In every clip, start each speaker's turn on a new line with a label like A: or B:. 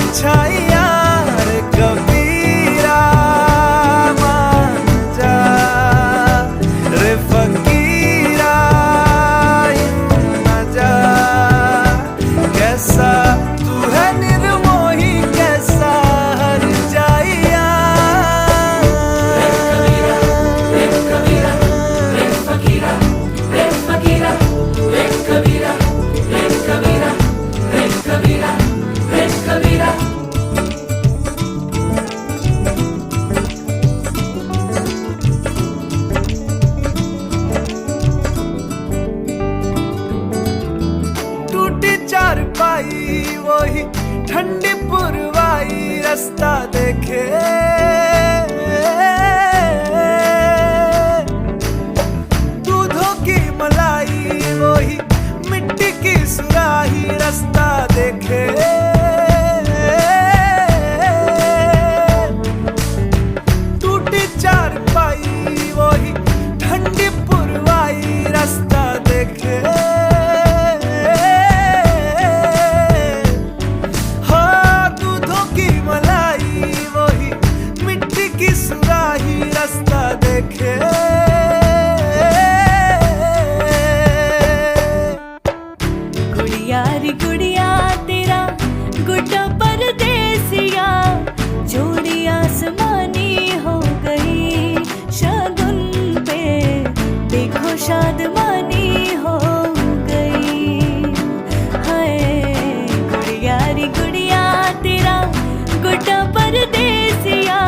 A: परछाइयां रे कबीरा मान जा रे फकीरा यूं न जा। कैसा तू है निर्मोही कैसा हर जाइया रे कबीरा रे फकीरा रे फकीरा रे कबीरा रे कबीरा रे कबीरा रे कबीरा। टूटी चारपाई वही ठंडी पुरवाई रास्ता देखे दूधों की मलाई वही मिट्टी की सुराही रास्ता देखे। टूटी चारपाई वही ठंडी पुरवाई रास्ता देखे। हाँ दूधों की मलाई वही मिट्टी की सुराही रास्ता देखे।
B: गुड़िया रे गुड़िया तेरा गुड्डा परदेसिया जोड़ी आसमानी हो गई शगुन पे देखो शादमानी हो गई। हाय गुड़िया रे गुड़िया तेरा गुड्डा परदेसिया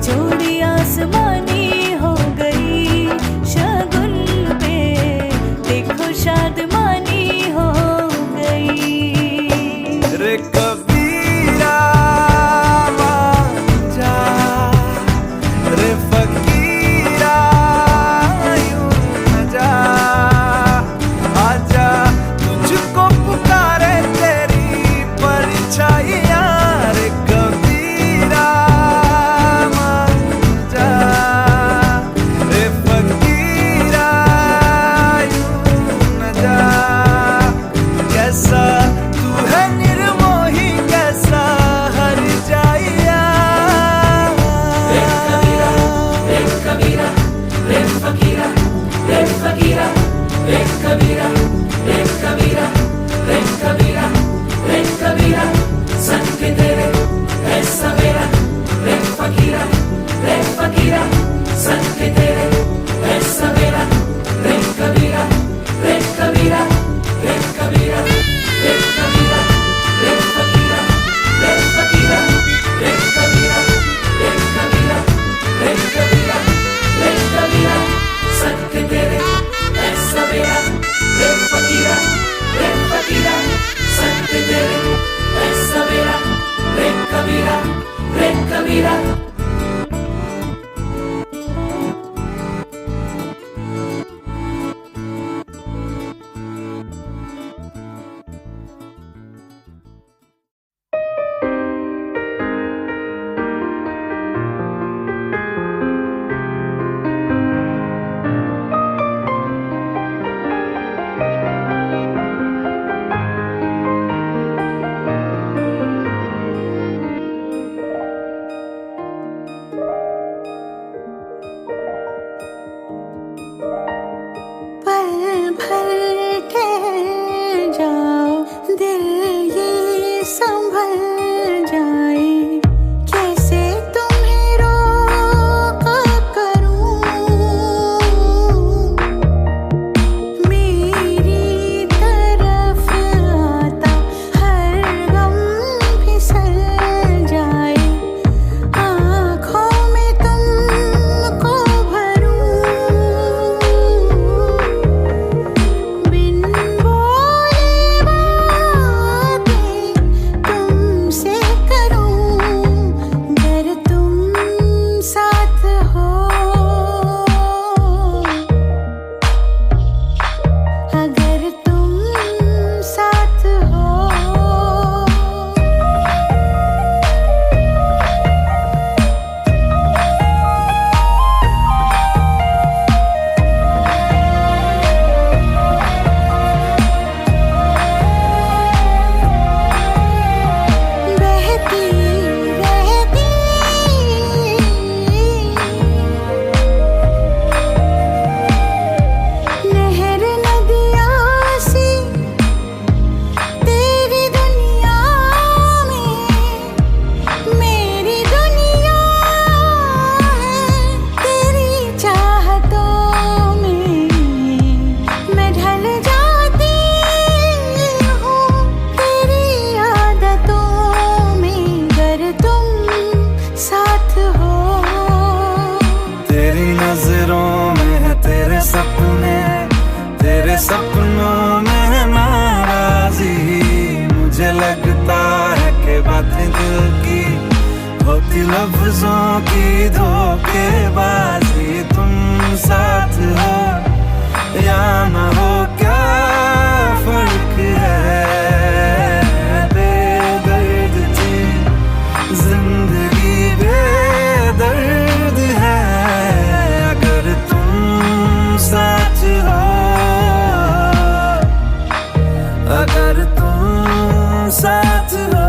B: जोड़ी आसमानी हो गई शगुन पे देखो शादमानी हो गई।
A: रे कबीरा मान जा रे फकीरा यूं न जा। आजा तुझको पुकारे तेरी परछाइयां रे कबीरा होती लफ्जों की धोखेबाजी, तुम साथ हो या ना हो क्या फर्क है। बेदर्द थी जिंदगी, बेदर्द है अगर तुम साथ हो, अगर तुम साथ हो।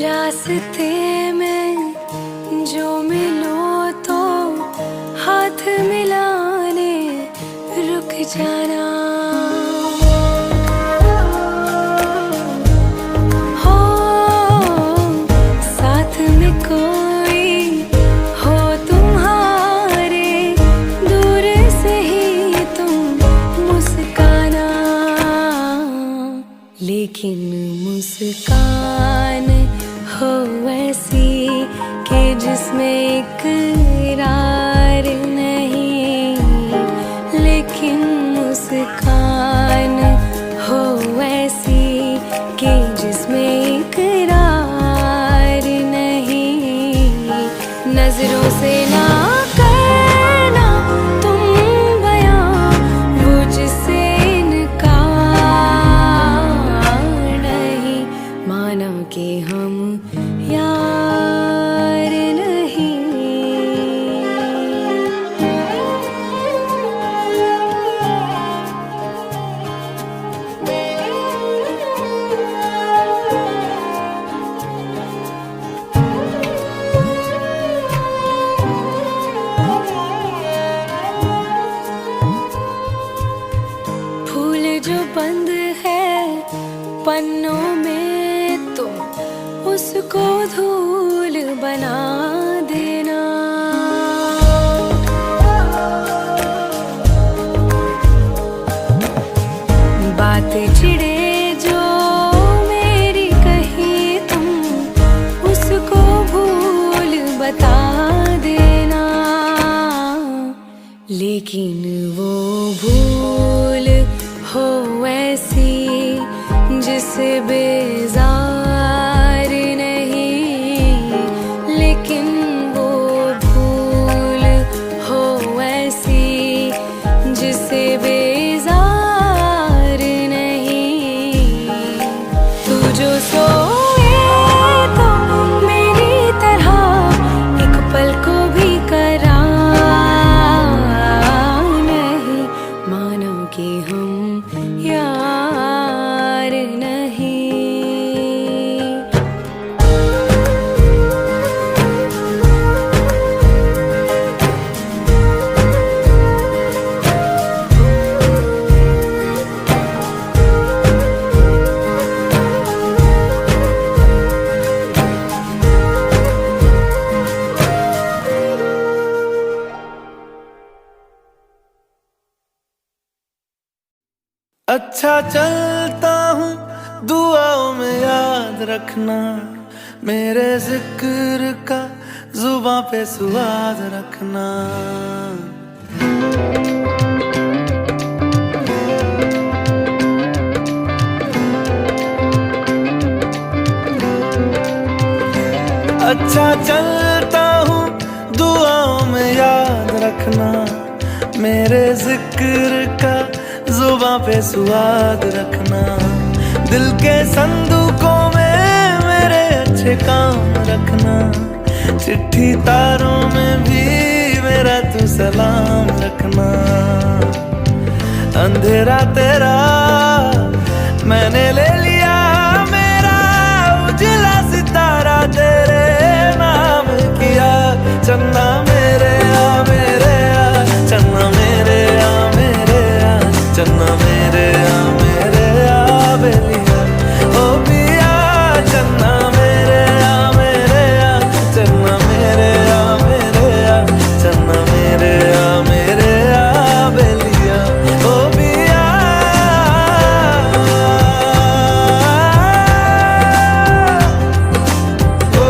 B: रास्ते में जो मिलो तो हाथ जाना। हो साथ में कोई हो तुम्हारे, दूर से ही तुम मुस्काना, लेकिन मुस्कान हो ऐसी कि जिसमें इकरार नहीं, लेकिन मुस्कान हो ऐसी कि जिसमें इकरार नहीं। नजरों से ना करना तुम बयां वो जिससे इनकार नहीं, माना कि हम यार नहीं। फूल जो बंद है पन्नों में, तुम उसको धूल बना देना। बात चिड़े जो मेरी कही, तुम उसको भूल बता देना, लेकिन वो भूल हो ऐसी जिसे बेजार नहीं, लेकिन वो भूल हो ऐसी जिसे बेजार नहीं। तू जो सोए तो मेरी तरह एक पल को भी करार नहीं, मानो कि हम यार नहीं।
A: अच्छा चलता हूँ दुआओं में याद रखना, मेरे जिक्र का जुबां पे स्वाद रखना। अच्छा चलता हूँ दुआओं में याद रखना, मेरे जिक्र का जुबां पे स्वाद रखना। दिल के संदूकों में मेरे अच्छे काम रखना, चिट्ठी तारों में भी मेरा तू सलाम रखना। अंधेरा तेरा मैंने ले लिया, मेरा उजला सितारा तेरे नाम किया। चन्ना मेरे आ मेरे आ, चन्ना मेरे आ मेरे आ, चन्ना मेरे आ मेरे आ बेलिया ओ पिया। चन्ना मेरे आ मेरे आ, चन्ना मेरे आ मेरे आ, चन्ना मेरे आ मेरे आ बेलिया ओ पिया। ओ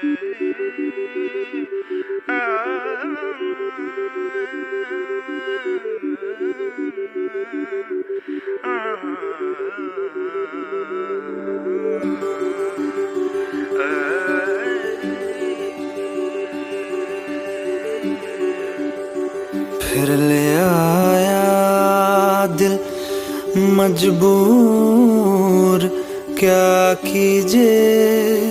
A: फिर ले आया दिल मजबूर, क्या कीजिए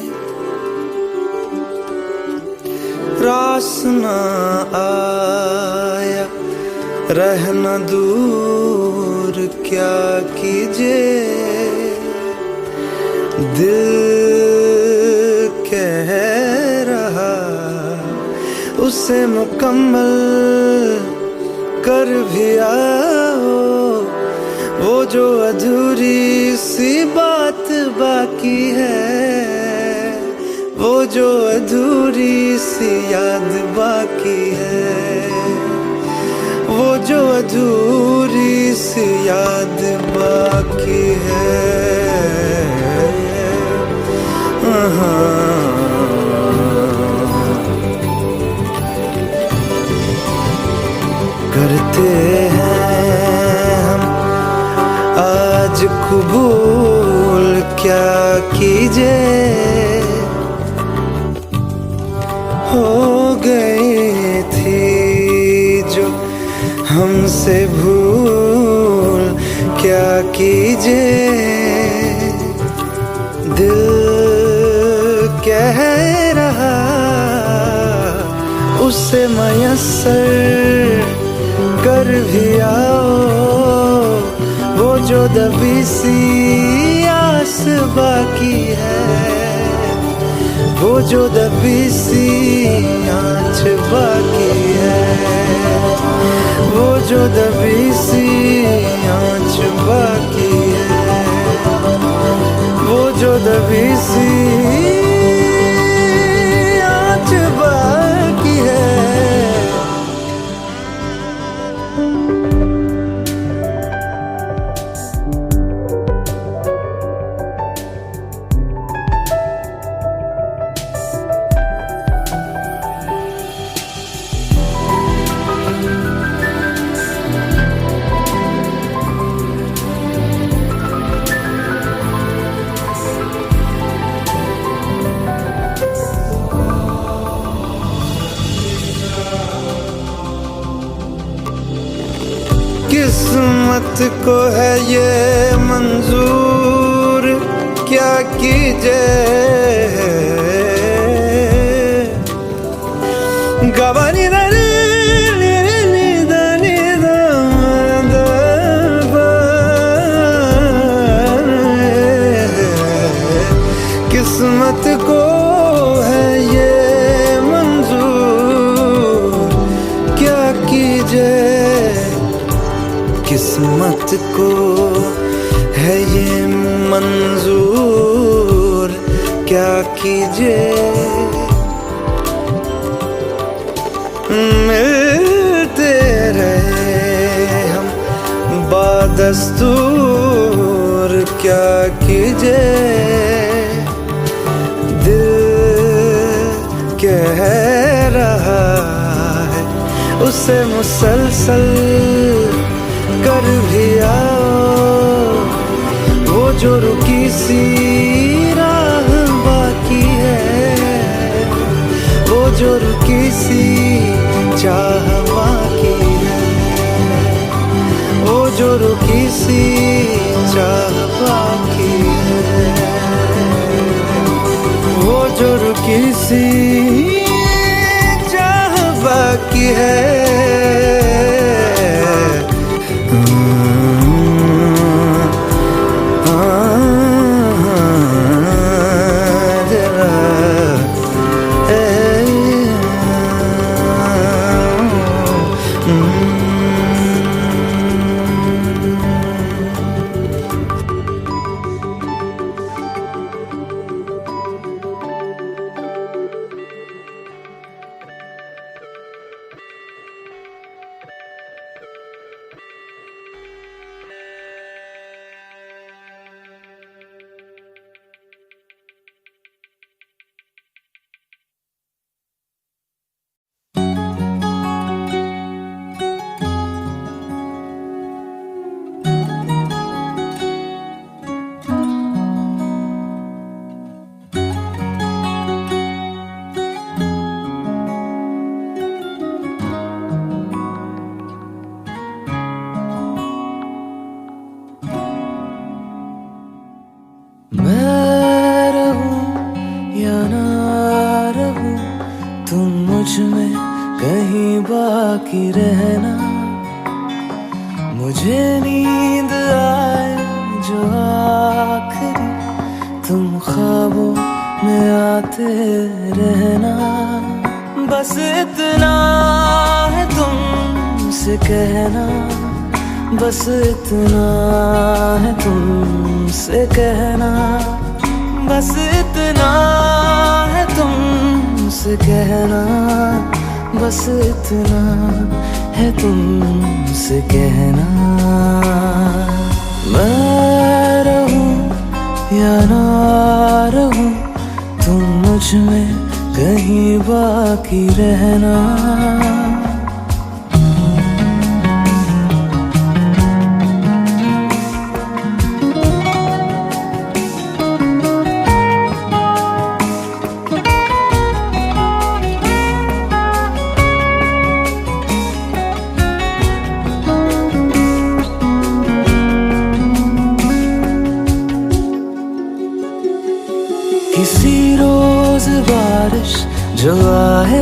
A: रास ना आया, रहना दूर, क्या कीजिए दिल कह रहा उसे मुकम्मल कर भी आओ, वो जो अधूरी सी बात बाकी है, वो जो अधूरी सी याद बाकी है, वो जो अधूरी सी याद बाकी है। करते हैं हम आज कबूल, क्या कीजिए हो गई थी जो हमसे भूल, क्या कीजिए दिल कह रहा उसे मयस्सर कर भी आओ, वो जो दबी सी आस बाकी है, वो जो दबी सी आँच बाकी है, वो जो दबी सी आँच बाकी है, वो जो दबी सी आँच बाकी है। किस्मत को है ये मंजूर, क्या कीजिए गवानी किस्मत को है ये मंजूर, क्या कीजिए किस्मत को है ये मंजूर, क्या कीजिए मिलते रहे हम बादस्तूर, क्या कीजिए दिल कह रहा है उसे मुसलसल कर भी आओ, वो जो रुकी सी राह बाकी है, वो जो रुकी सी चाह बाकी है, वो जो रुकी सी चाह बाकी है, वो जो रुकी सी चाह बाकी है। कहीं बाकी रहना, मुझे नींद आए जो आखिरी तुम ख्वाबों में आते रहना। बस इतना है तुमसे कहना, बस इतना है तुमसे कहना, बस इतना है तुमसे कहना, बस इतना है तुमसे कहना। मैं रहूं या ना रहूं, तुम मुझ में कहीं बाकी रहना। किसी रोज बारिश जो आए,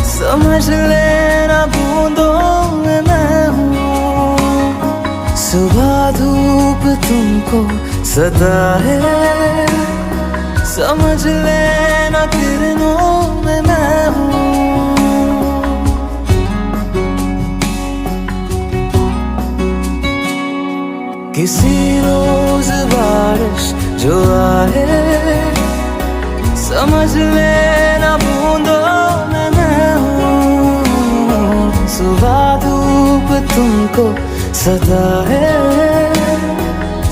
A: समझ लेना बूंदों में मैं हूँ। सुबह धूप तुमको सदा है, समझ लेना किरणों में मैं हूँ। किसी रोज बारिश जो आए, समझ लेना बूंदों में मैं हूँ। सुबह धूप तुमको सदा है,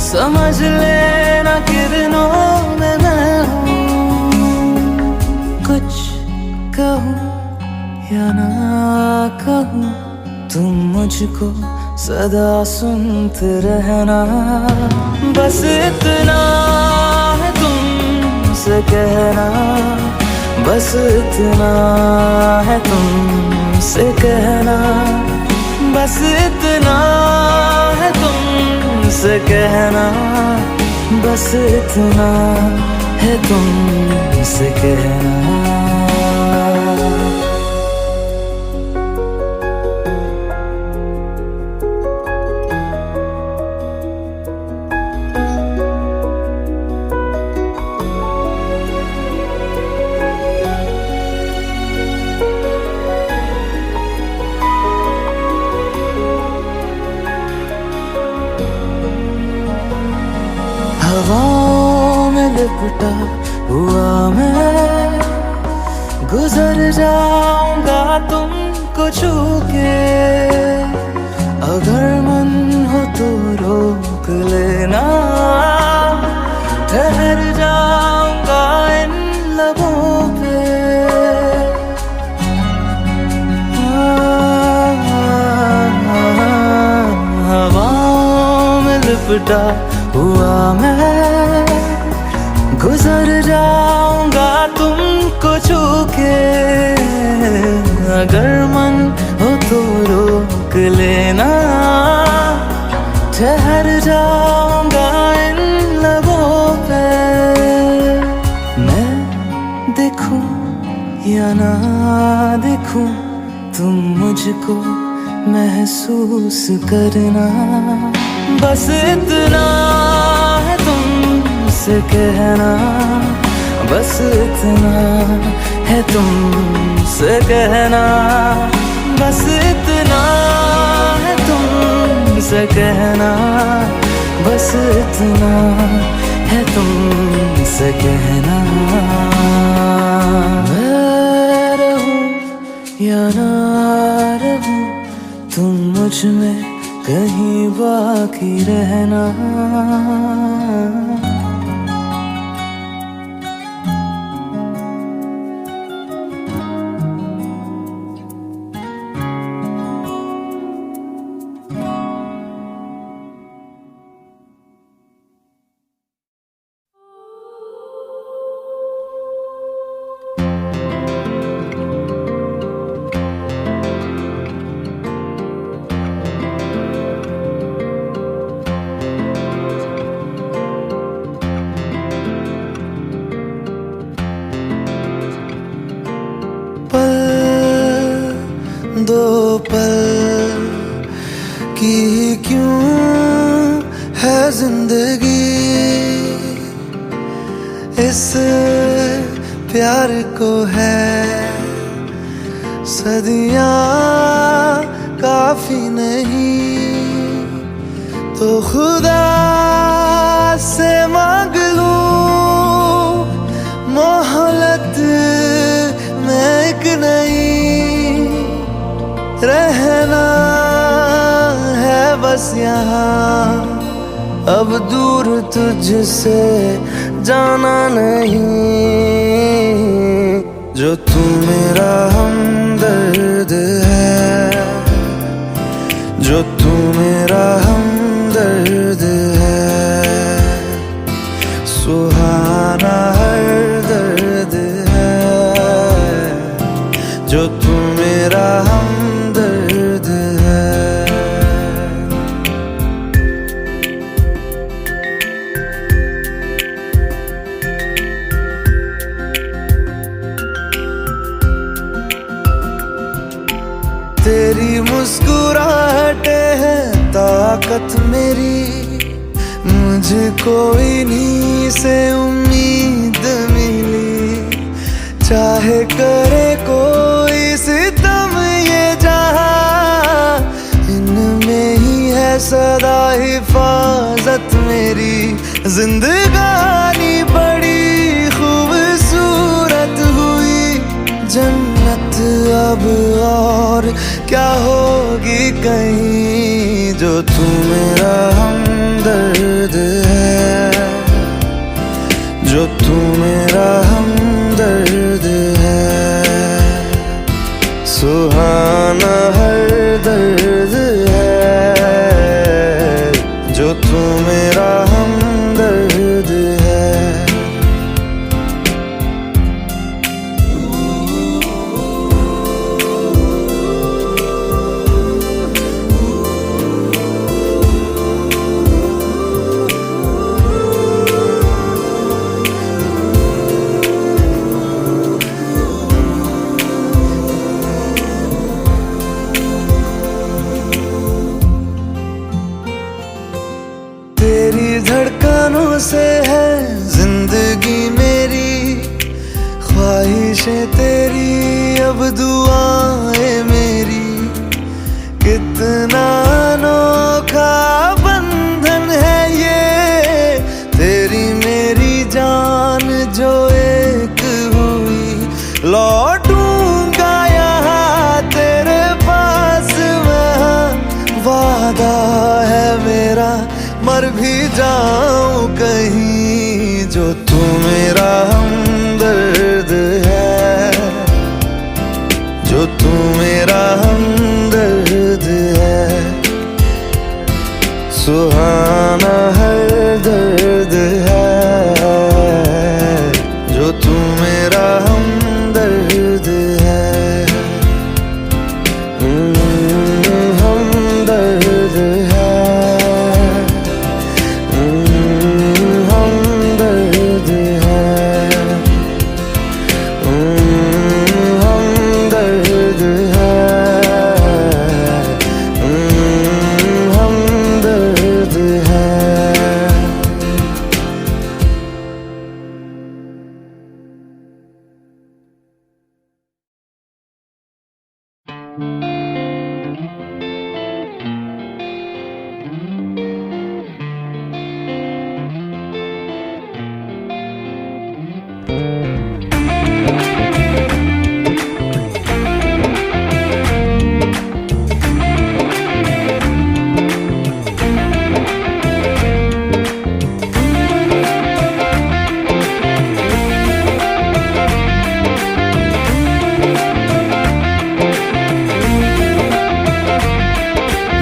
A: समझ लेना किरणों में मैं हूँ। कुछ कहूँ या ना कहूँ, तुम मुझको सदा सुनते रहना। बस इतना है तुमसे कहना, बस इतना है तुमसे कहना, बस इतना है तुमसे कहना, बस इतना है तुमसे कहना। हवाओं में लिपटा हुआ मैं, गुजर जाऊंगा तुमको छू के। अगर मन हो तो रोक लेना, ठहर जाऊंगा इन लबों पे। हवाओं में लिपटा हुआ मैं, गुजर जाऊंगा तुमको छू के। अगर मन हो तो रोक लेना, ठहर जाऊंगा इन लबों पे। मैं देखूं या ना देखूं, तुम मुझको महसूस करना। बस इतना है तुमसे कहना, बस इतना है तुमसे कहना, बस इतना है तुमसे कहना, बस इतना है तुमसे कहना। मैं रहूं या ना रहूं, तुम मुझ में कहीं बाकी रहना। दो पल की क्यों है जिंदगी, इस प्यार को है सदियां काफी नहीं, तो खुदा से मांग लूं मोहलत में एक नहीं, रहना है बस यहाँ, अब दूर तुझसे जाना नहीं, जो तू मेरा हमदर्द है, जो तू मेरा हमदर्द है, सुहाना हर दर्द है, जो तू मेरा हमदर्द है। तेरी मुस्कुराहटें है ताकत मेरी, मुझको इन्हीं से उम्मीद मिली, चाहे करे कोई सितम ये जहां, इनमें ही है सदा हिफाजत मेरी, जिंदगानी बड़ी खूबसूरत हुई, जन्नत अब और क्या होगी कहीं, जो तू मेरा हमदर्द है, जो तू मेरा हमदर्द है, सुहाना हर दर्द है, जो तू मेरा हमदर्द है। तेरी धड़कनों से है जिंदगी मेरी, ख्वाहिशें तेरी अब दुआएं मेरी, कितना अनोखा बंधन है ये, तेरी मेरी जान जो एक हुई, लौटूंगा यहाँ तेरे पास मैं, वादा है मेरा मर भी जाऊं कहीं, जो तू मेरा हमदर्द है, जो तू मेरा हमदर्द है, सुहाना हर दर्द है, जो तू मेरा हमदर्द है, हमदर्द है, हमदर्द है, हमदर्द है, हमदर्द है।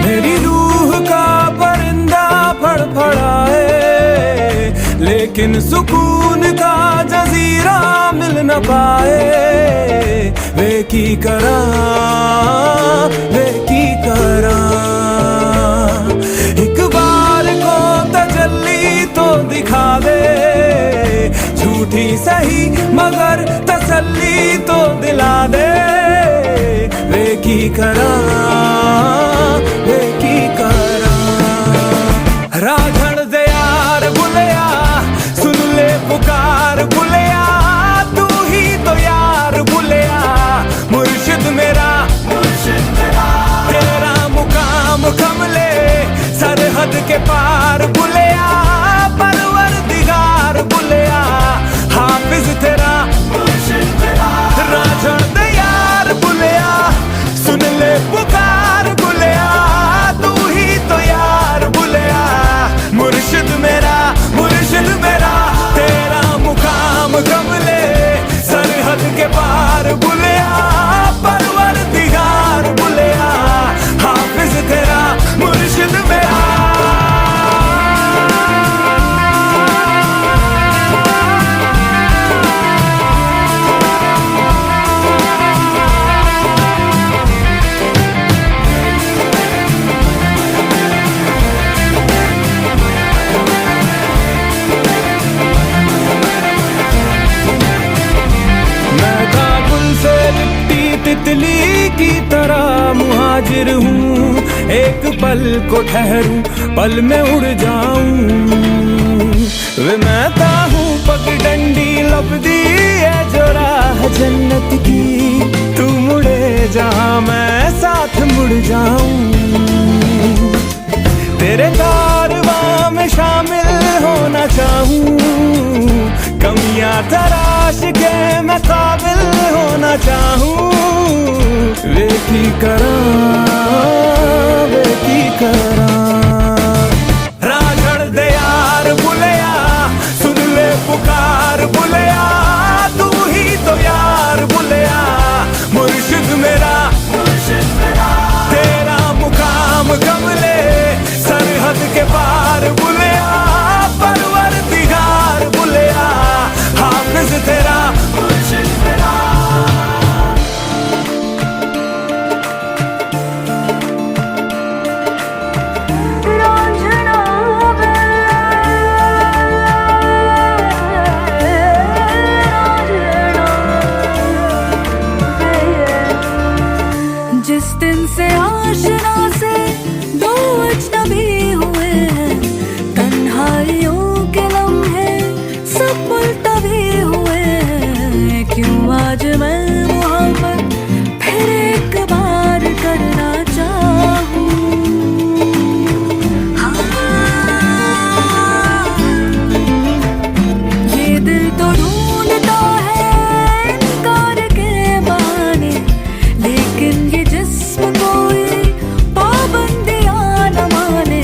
C: मेरी रूह का परिंदा फड़फड़ाए, लेकिन सुकून का जजीरा मिल न पाए, वे की करा एक बार को तजल्ली तो दिखा दे, झूठी सही मगर तसल्ली तो दिला दे, वे की करा के पार बुलिया, परवरदिगार बुलिया, हाफिज तेरा मुर्शिद मेरा। तितली की तरह मुहाजिर हूँ, एक पल को ठहरूं, पल में उड़ जाऊं। वे मैं हूँ पगडंडी लपदी है जो राह जन्नत की, तू मुड़े जहाँ मैं साथ मुड़ जाऊं। तेरे कारवां में शामिल होना चाहूं, कमियां तराश के मैं काबिल होना चाहूं। वे की करा राझड़ दे यार बुलिया, सुन ले पुकार बुलिया, तू ही तो यार बुलिया, मुर्शिद मेरा तेरा मुकाम कमले सरहद के पार बुलिया, परवरदिगार बुलिया, हाफिज तेरा मुर्शिद मेरा।
B: जिस दिन से आशना से दो अजनबी हुए हैं, तन्हाइयों के लम्हे सब मुल्तवी हुए हैं। क्यों आज मैं मोहब्बत फिर एक बार करना चाहूं। ये दिल तो ढूंढता है इनकार के बहाने, लेकिन ये जिस्म कोई पाबंदियां न माने।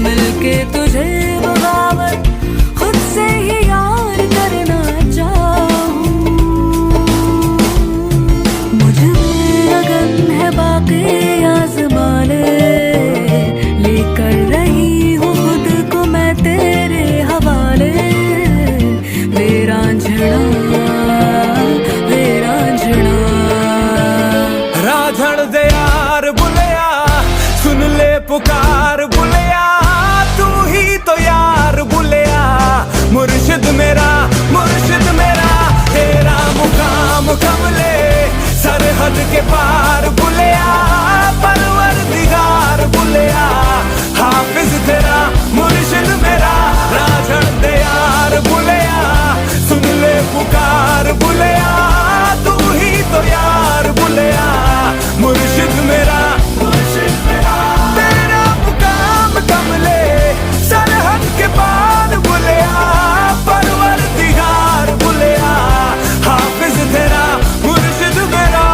B: मिलके तुझे बगावत खुद से ही यार करना चाहूं। मुझे लगन है बाकी आज़माने, लेकर रही हूँ खुद को मैं तेरे हवाले। वे रांझना
C: राझड़ दे यार बुलिया, सुन ले पुकार बुलिया, तू ही तो यार बुलिया, मुर्शिद मेरा तेरा मुकाम कमले सरहद के पार बुलिया, परवरदिगार बुलिया, हाफिज तेरा मुर्शिद मेरा। राझड़ दे यार बुलिया, सुन ले पुकार बुलिया, तू ही तो यार बुलिया, मुर्शिद मेरा तेरा मुकाम कमले सरहद के पार बुलिया, परवरदिगार बुलिया, हाफिज तेरा मुर्शिद मेरा।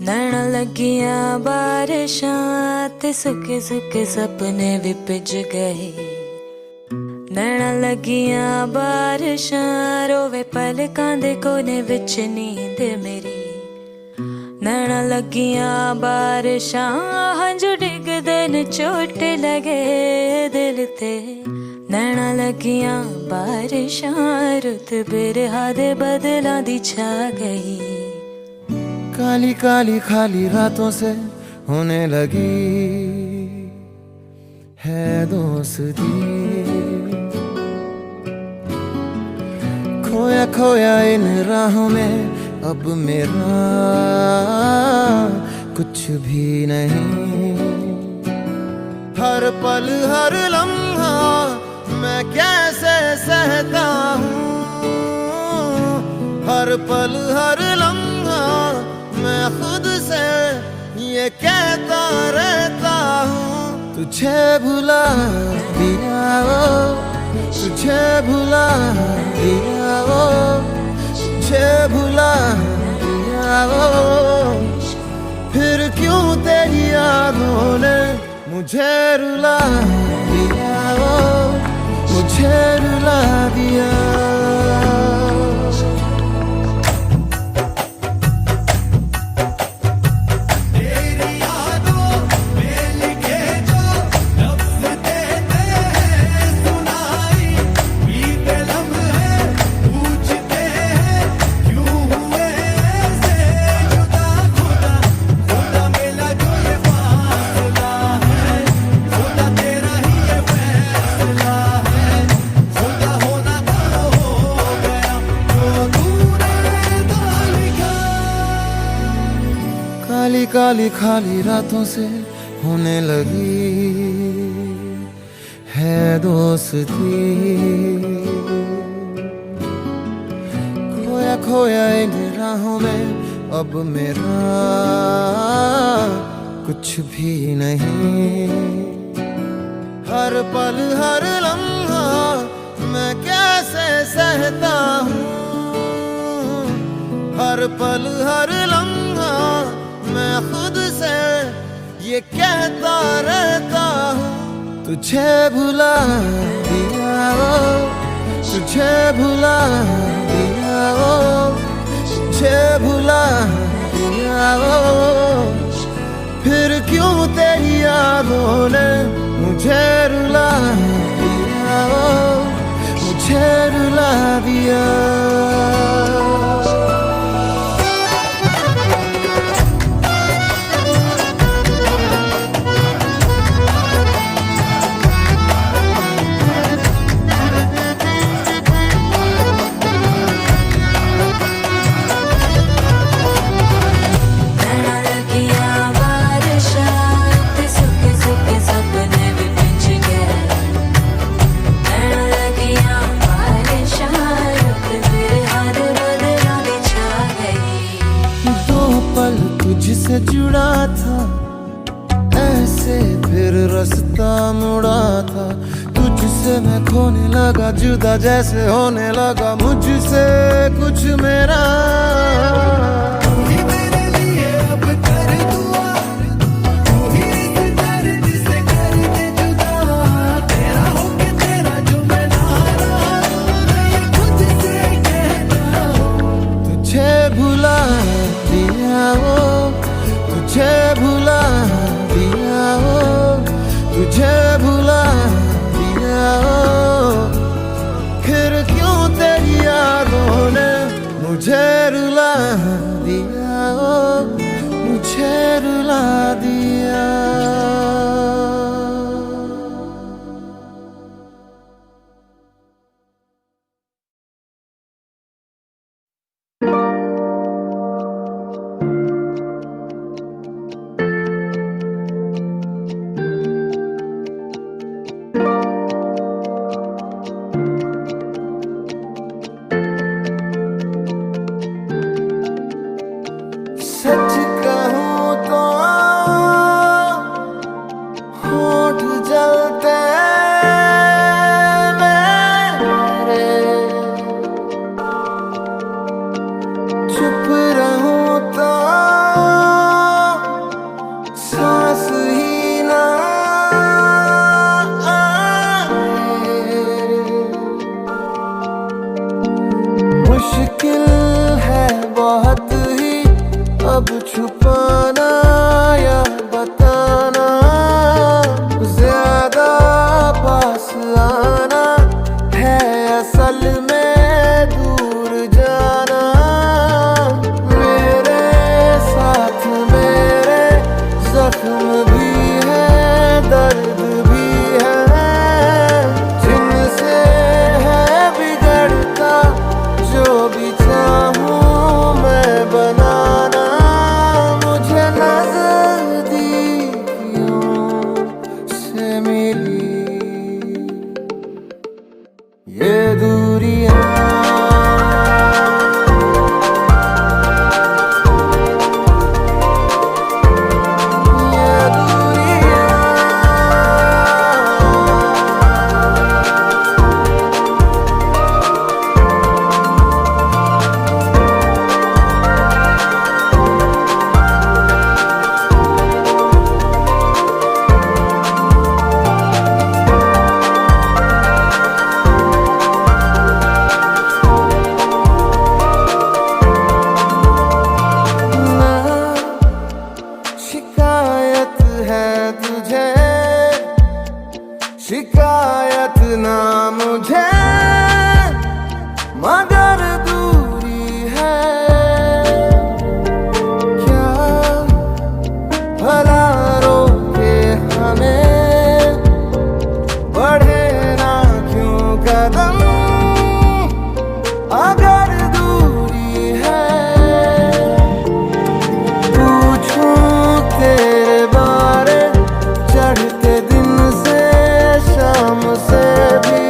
B: नैना लगियां बारिशां ते सुके सुके सपने भी भिज गए। नैना लगियां बारिशां रोवे पलकां दे कोने विच नींद मेरी। नैना लगियां बारिशां हंझू डिगदे न चोट लगे दिल ते। नैना लगियां बारिशां रुत बिरहा दे बदलां दी छा गई।
A: काली काली खाली रातों से होने लगी है दोस्ती। खोया खोया इन राहों में अब मेरा कुछ भी नहीं। हर पल हर लम्हा मैं कैसे सहता हूँ, हर पल हर लम्हा मैं खुद से ये कहता रहता हूँ, तुझे भुला दिया वो, तुझे भुला दिया वो, तुझे भुला दिया वो, फिर क्यों तेरी यादों ने मुझे रुला दिया वो, मुझे रुला दिया। काली काली खाली रातों से होने लगी है दोस्ती, खोया खोया इन राहों में अब मेरा कुछ भी नहीं। हर पल हर लम्हा मैं कैसे सहता हूँ, हर पल हर लम्हा मैं खुद से ये कहता रहता हूँ, तुझे भुला दिया वो, तुझे भुला दिया वो, तुझे भुला दिया वो, फिर क्यों तेरी यादों ने मुझे रुला दिया वो, मुझे रुला दिया। तुझसे जुड़ा था ऐसे फिर रास्ता मुड़ा था, तुझसे मैं खोने लगा जुदा जैसे होने लगा मुझसे कुछ मेरा। तुझे भुला दिया वो, तुझे भुला दिया वो, तुझे भुला दिया वो, फिर क्यों तेरी यादों ने मुझे रुला दिया वो, मुझे रुला दिया। सच कहूँ तो मगर दूरी है क्या भला रोके हमें, बढ़े ना क्यों कदम अगर दूरी है। पूछूं तेरे बारे चढ़ते दिन से शाम से भी,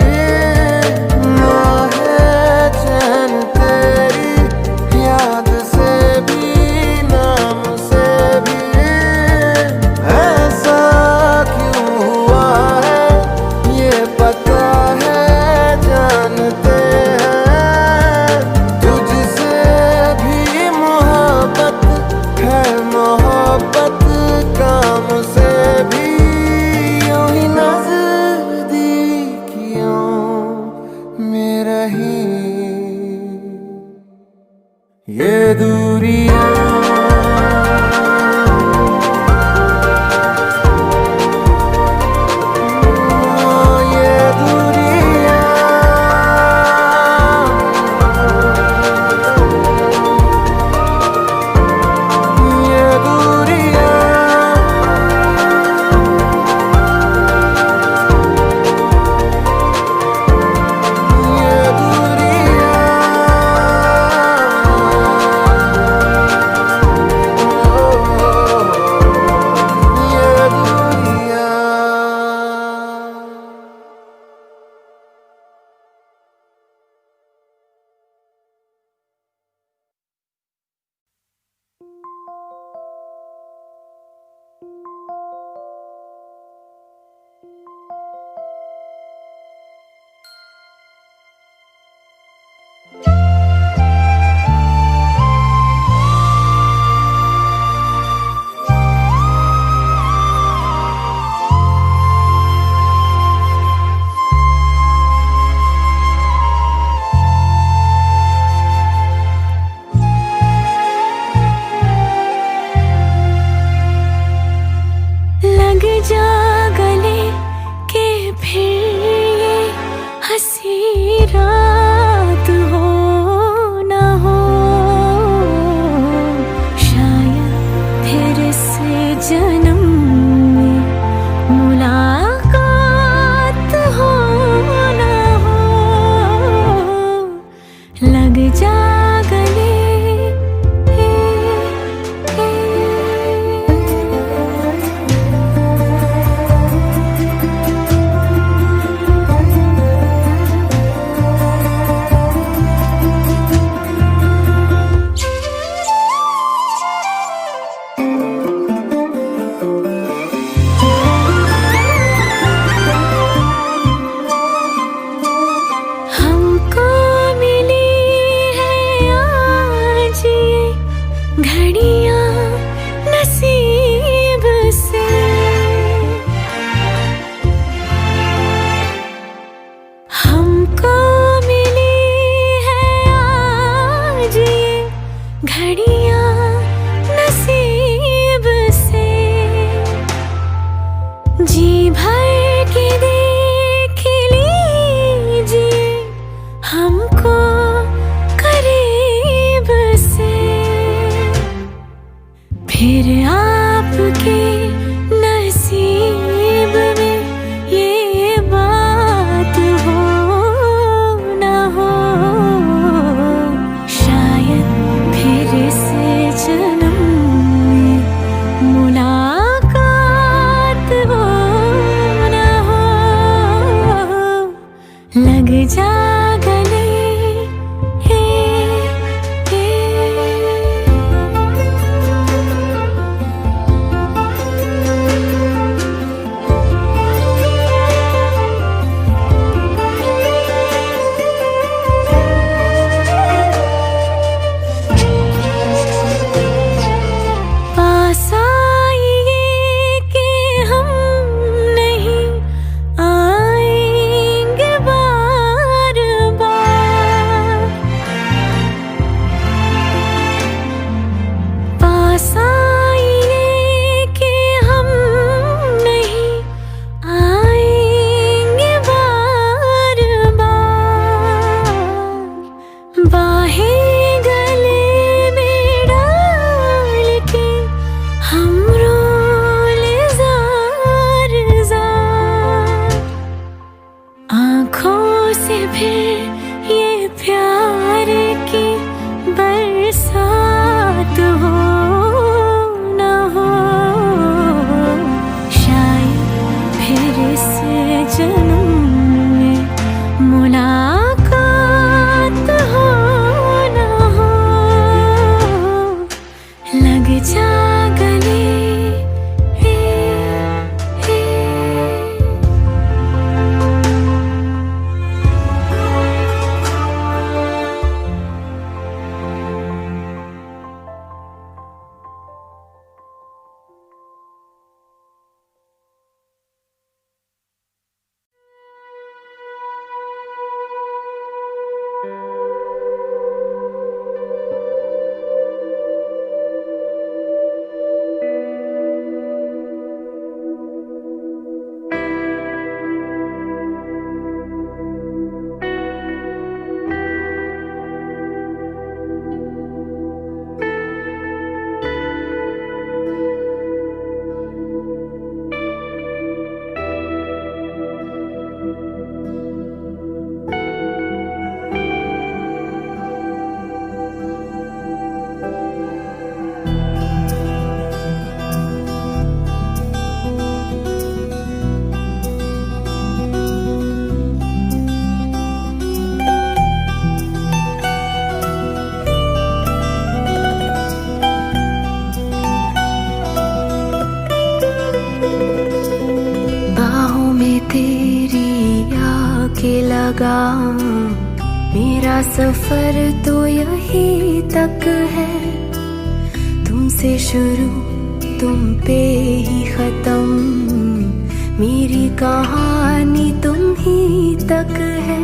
A: ना है चैन तेरी याद से भी, नाम से भी। ऐसा क्यों हुआ है ये पता है, जानते हैं तुझसे भी मोहब्बत है, मोहब्बत काम से भी। यूं ही नजदीकियों में रही ये दूरियां, ये दूरियां, ये दूरियां, ये
B: लग जा गले के फिर ये हंसी रात हो ना हो, शायद फिर से जन्म में मुलाकात हो ना हो। लग जा गले हमको मिली है आज ये घड़ियां नसीब से। हमको मिली है आज ये घड़ियां नसीब से। जी भर के देख लीजिए हमको करीब से, फिर आपके नसीब में ये बात हो ना हो, शायद फिर से जन्म में मुलाकात हो ना हो। लग जा गले लगा मेरा सफर तो यही तक है, तुमसे शुरू तुम पे ही खत्म, मेरी कहानी तुम ही तक है।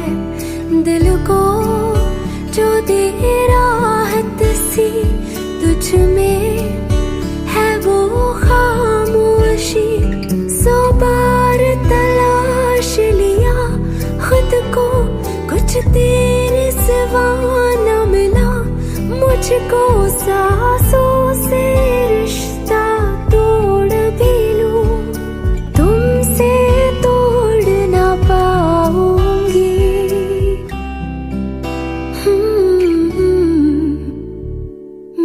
B: दिल को जो दे राहत सी तुझ में है वो खामोशी, 100 बार तलाश लिया खुद को, कुछ तेरे सिवा न मिला मुझको, सांसों से रिश्ता तोड़ भी लूं तुमसे तोड़ ना पाऊंगी।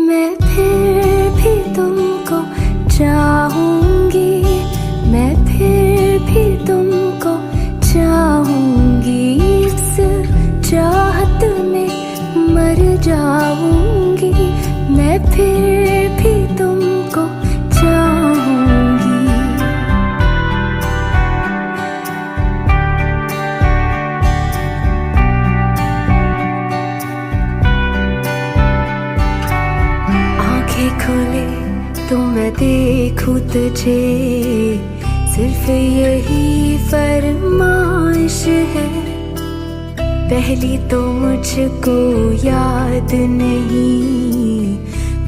B: मैं फिर भी तुमको चाहूंगी, मैं फिर भी तुमको चाहूंगी, इस चाहत में मर जाऊंगी, मैं फिर भी तुमको चाहूंगी। आंखें खोले तो मैं देखूं तुझे, सिर्फ यही फरमाइश है, पहली तो मुझको याद नहीं,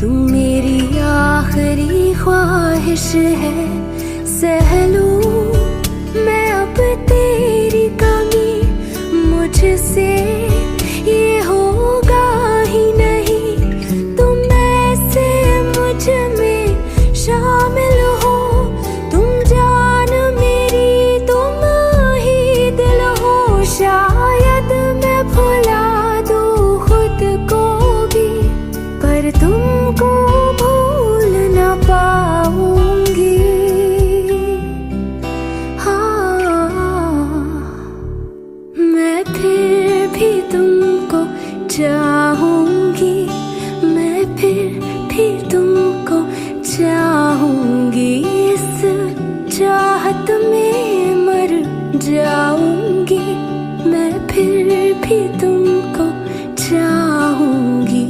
B: तू मेरी आखिरी ख्वाहिश है। सह लूं मैं अब तेरी कमी, मुझसे ये होगा ही नहीं, तुम ऐसे मुझ में शामिल हो, तुम जान मेरी तुम ही दिल हो, शायद मैं भुला दूं खुद को भी, पर तुमको भूल ना पाऊंगी। हाँ, मैं फिर भी तुमको चाहूंगी, मैं फिर भी तुमको चाहूंगी, इस चाहत में मर जाऊंगी, मैं फिर भी तुमको चाहूंगी।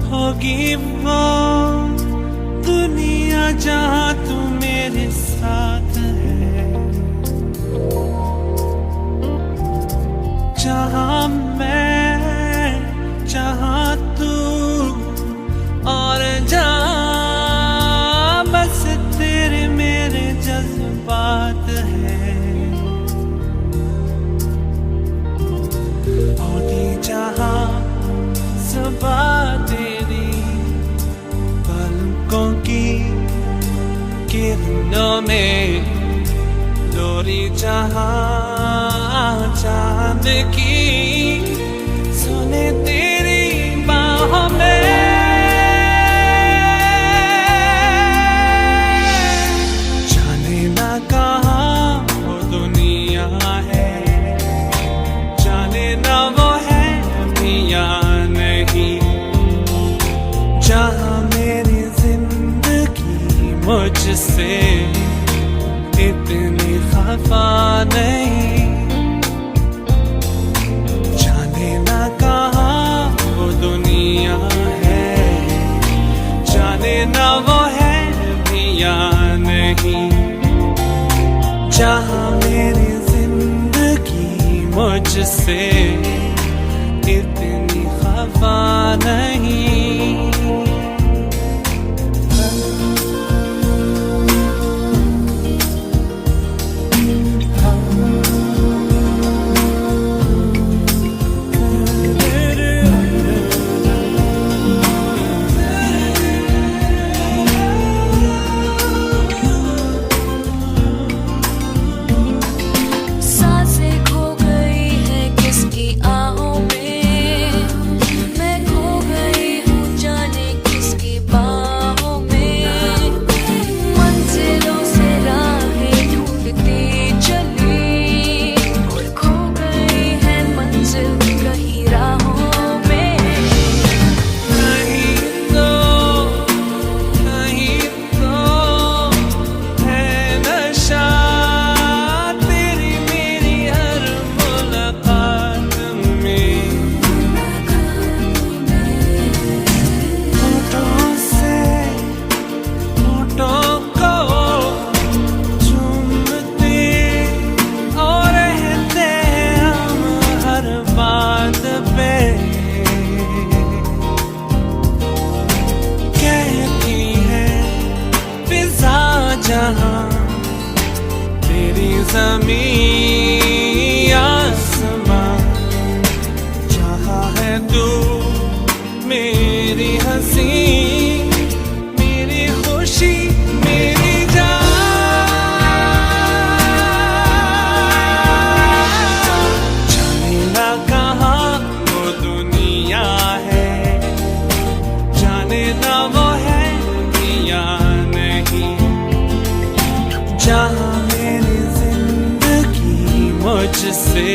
A: होगी वो दुनिया जहाँ तू मेरे साथ है, जहाँ मैं जहाँ तू और जहाँ बस तेरे मेरे जज्बात है, होती जहाँ सुबह तेरी पलकों की किरणों में, लोरी जहाँ चांद की सुने तेरी बाहों में, जाने ना कहाँ वो दुनिया है, जाने ना वो है दुनिया नहीं, जहाँ मेरी जिंदगी मुझसे इतनी खफा नहीं, जाने ना कहाँ वो दुनिया है, जाने ना वो है दुनिया नहीं, जहाँ मेरी जिंदगी मुझसे इतनी खफा वफा नहीं।
B: सांसें खो गई है किसकी आहों में, मैं खो गई हूँ जाने किसकी बाहों में। मंजिलों से राहें ढूंढती चली, खो गई है मंजिल कहीं राहों में।
A: कहीं तो है नशा तेरी मेरी हर मुलाकात में। होठों से होठों को चूमते और रहते हम हर बात पे। कहती है फिजा जहां तेरी ज़मीं आसमां, जहां है तू मेरी हंसी मेरी खुशी मेरी जान। जाने ना कहाँ वो दुनिया है, जाने ना वो है या नहीं, जहाँ मेरी जिंदगी मुझसे